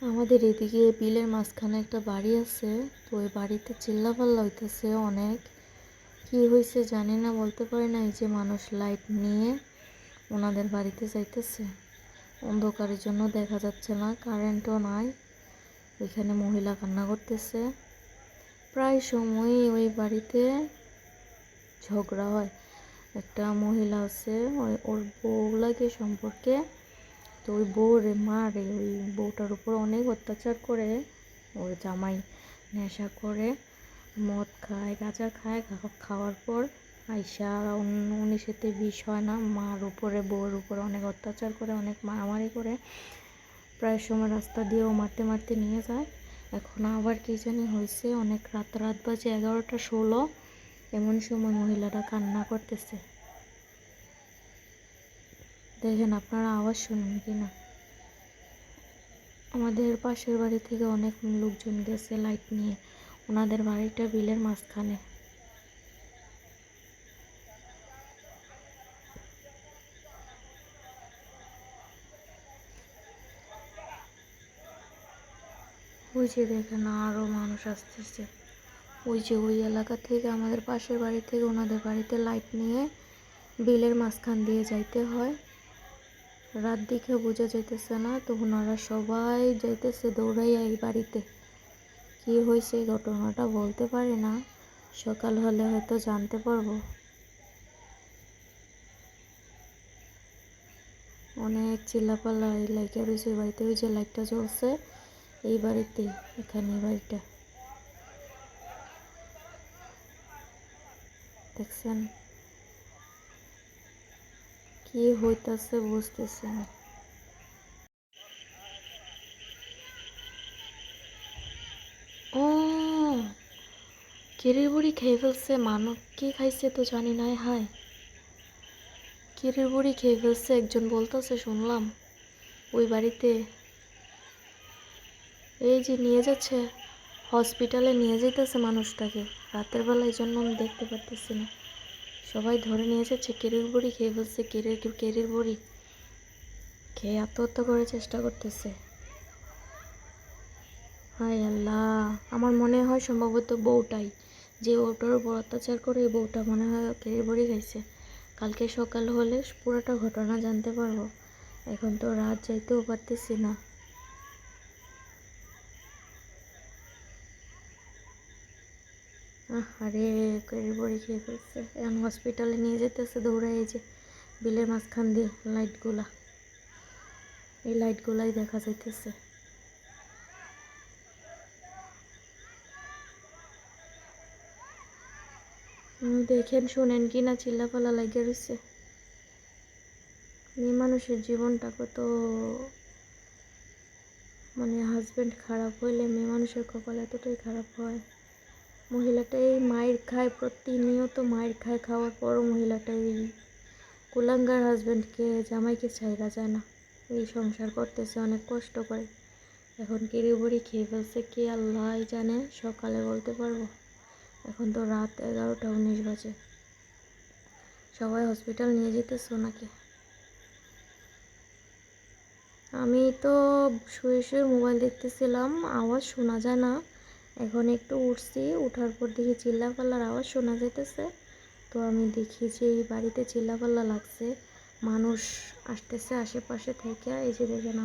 আমাদের এদিকে বিলের মাঝখানে একটা বাড়ি আছে, তো ওই বাড়িতে চিল্লাপাল্লা হইতেছে অনেক। কি হয়েছে জানি না, বলতে পারি না। এই যে মানুষ লাইট নিয়ে ওনাদের বাড়িতে যাইতেছে, অন্ধকারের জন্য দেখা যাচ্ছে না, কারেন্টও নাই। ওইখানে মহিলা কান্না করতেছে। প্রায় সময়ই ওই বাড়িতে ঝগড়া হয়। একটা মহিলা আছে, ওর বউ লাগে সম্পর্কে, তো ওই বউরে মারে, ওই বউটার উপর অনেক অত্যাচার করে। ওর জামাই নেশা করে, মদ খায়, গাঁজা খায়, খাওয়ার পর আইসা উনি সাথে বিষ হয় না, মার উপরে বউর উপরে অনেক অত্যাচার করে, অনেক মারামারি করে। প্রায় সময় রাস্তা দিয়েও মারতে মারতে নিয়ে যায়। এখন আবার কি জানি হয়েছে, অনেক রাত বাজে 11টা 16, এমন সময় মহিলাটা কান্না করতেছে। দেখেন আপনারা আওয়াজ শুনেন কিনা। আমাদের পাশের বাড়ি থেকে অনেক লোকজন গেছে লাইট নিয়ে, ওনাদের বাড়িটা বিলের মাঝখানে। ওই যে দেখেন আরও মানুষ আসতেছে। ওই যে ওই এলাকা থেকে, আমাদের পাশের বাড়ি থেকে ওনাদের বাড়িতে লাইট নিয়ে বিলের মাঝখান দিয়ে যাইতে হয়। রাত দিকে বোঝা যাইতেছে না, তো ওনারা সবাই যাইতেছে দৌড়াইয়া এই বাড়িতে। কি হয়েছে ঘটনাটা বলতে পারি না, সকাল হলে হয়তো জানতে পারবো। অনেক চিল্লাপাল্লা এই লাইটের রয়েছে বাড়িতে। ওই যে লাইটটা জ্বলছে এই বাড়িতে, এখানে বাড়িটা দেখছেন। কি হইতাছে বুঝতেছি না। ও, কেরের বড়ি খেয়ে ফেলছে। মানুষ কি খাইছে তো জানি না। হায়, কেরের বড়ি খেয়ে ফেলছে একজন বলতেছে, শুনলাম ওই বাড়িতে। এই যে নিয়ে যাচ্ছে, হসপিটালে নিয়ে যাইতেছে মানুষটাকে রাতের বেলা, এই জন্য আমি দেখতে পারতেছি না। সবাই ধরে নিয়ে যাচ্ছে, কেরের বড়ি খেয়ে ফেলছে। কেরের বড়ি খেয়ে আত্মহত্যা করার চেষ্টা করতেছে। হায় আল্লাহ, আমার মনে হয় সম্ভবত বউটাই, যে ওটার উপর অত্যাচার করে, এই বউটা মনে হয় কেরের বড়ি খাইছে। কালকে সকাল হলে পুরোটা ঘটনা জানতে পারবো। এখন তো রাত যাইতেও পারতেছি না। আরে, কেরের বড়ি খেয়ে ফেলছে। এখন হসপিটালে নিয়ে যেতেছে দৌড়াই। এই যে বিলের মাঝখান দিয়ে লাইটগুলা, এই লাইটগুলাই দেখা যাইতেছে। দেখেন শোনেন কি না, চিল্লাপালা লাগিয়ে রয়েছে। মেয়ে মানুষের জীবনটা কত, মানে হাজব্যান্ড খারাপ হইলে মেয়ে মানুষের কপাল এতটাই খারাপ হয়। মহিলাটা এই মায়ের খায়, প্রতিনিয়ত মায়ের খায়, খাওয়ার পরও মহিলাটা এই কুলাঙ্গার হাজব্যান্ডকে, জামাইকে ছাইরা যায় না। এই সংসার করতেছে অনেক কষ্ট করে। এখন কেড়ে বুড়ি খেয়ে ফেলছে, কে আল্লাহ জানে, সকালে বলতে পারবো। এখন তো রাত 11টা 19 বাজে। সবাই হসপিটাল নিয়ে যেতেছে ওনাকে। আমি তো শুয়ে শুয়ে মোবাইল দেখতেছিলাম, আওয়াজ শোনা যায় না। এখন একটু উঠছি, উঠার পর দেখি চিল্লাপাল্লার আওয়াজ শোনা যেতেছে। তো আমি দেখি যে এই বাড়িতে চিল্লাপাল্লা লাগছে, মানুষ আসতেছে আশেপাশে থেকে। এই যে দেখেন